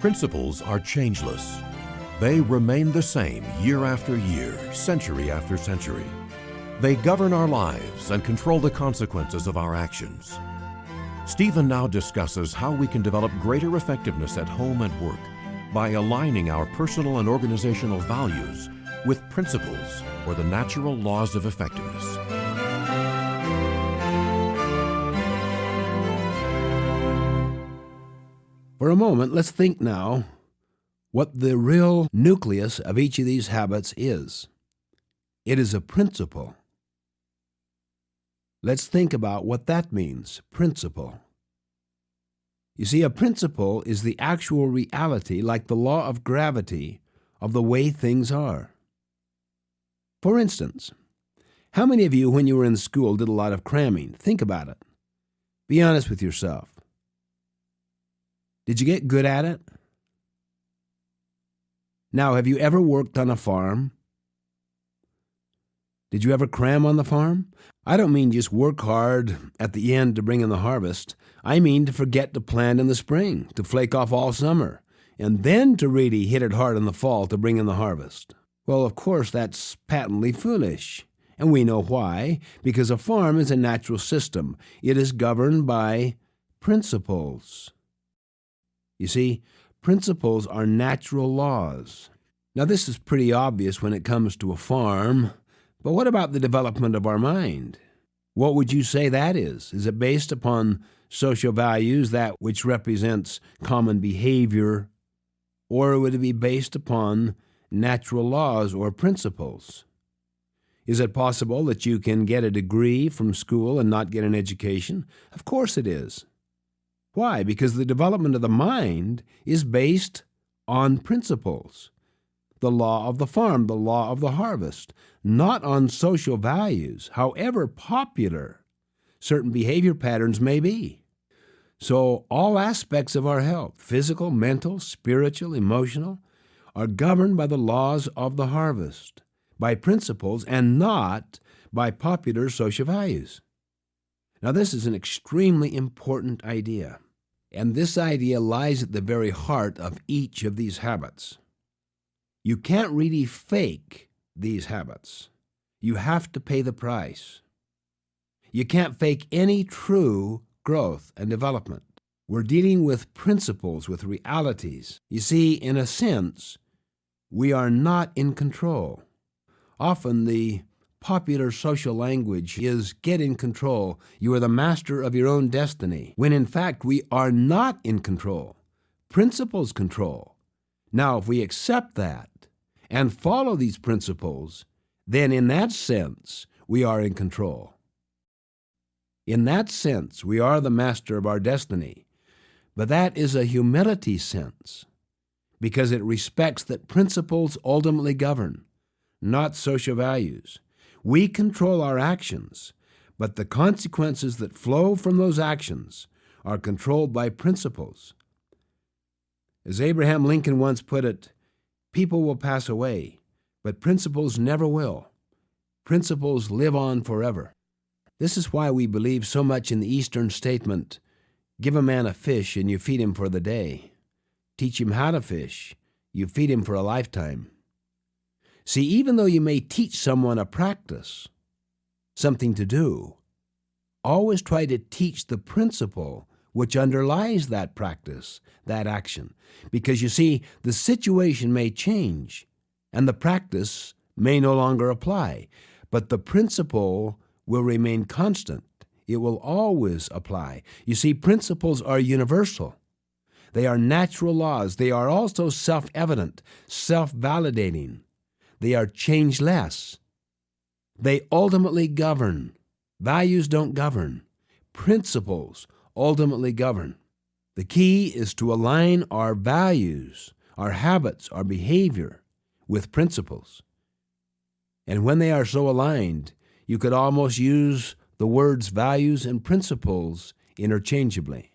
Principles are changeless. They remain the same year after year, century after century. They govern our lives and control the consequences of our actions. Stephen now discusses how we can develop greater effectiveness at home and work by aligning our personal and organizational values with principles or the natural laws of effectiveness. For a moment, let's think now what the real nucleus of each of these habits is. It is a principle. Let's think about what that means, principle. You see, a principle is the actual reality, like the law of gravity, of the way things are. For instance, how many of you, when you were in school, did a lot of cramming? Think about it. Be honest with yourself. Did you get good at it? Now, have you ever worked on a farm? Did you ever cram on the farm? I don't mean just work hard at the end to bring in the harvest. I mean to forget to plant in the spring, to flake off all summer, and then to really hit it hard in the fall to bring in the harvest. Well, of course, that's patently foolish. And we know why. Because a farm is a natural system. It is governed by principles. You see, principles are natural laws. Now, this is pretty obvious when it comes to a farm, but what about the development of our mind? What would you say that is? Is it based upon social values, that which represents common behavior, or would it be based upon natural laws or principles? Is it possible that you can get a degree from school and not get an education? Of course it is. Why? Because the development of the mind is based on principles. The law of the farm, the law of the harvest, not on social values, however popular certain behavior patterns may be. So all aspects of our health, physical, mental, spiritual, emotional, are governed by the laws of the harvest, by principles, and not by popular social values. Now, this is an extremely important idea, and this idea lies at the very heart of each of these habits. You can't really fake these habits. You have to pay the price. You can't fake any true growth and development. We're dealing with principles, with realities. You see, in a sense, we are not in control. Often the popular social language is get in control. You are the master of your own destiny, when in fact we are not in control. Principles control. Now, if we accept that and follow these principles, then in that sense, we are in control. In that sense, we are the master of our destiny. But that is a humility sense, because it respects that principles ultimately govern, not social values. We control our actions, but the consequences that flow from those actions are controlled by principles. As Abraham Lincoln once put it, people will pass away, but principles never will. Principles live on forever. This is why we believe so much in the Eastern statement, give a man a fish and you feed him for the day. Teach him how to fish, you feed him for a lifetime. See, even though you may teach someone a practice, something to do, always try to teach the principle which underlies that practice, that action. Because you see, the situation may change, and the practice may no longer apply, but the principle will remain constant. It will always apply. You see, principles are universal. They are natural laws. They are also self-evident, self-validating. They are changeless. They ultimately govern. Values don't govern. Principles ultimately govern. The key is to align our values, our habits, our behavior with principles. And when they are so aligned, you could almost use the words values and principles interchangeably.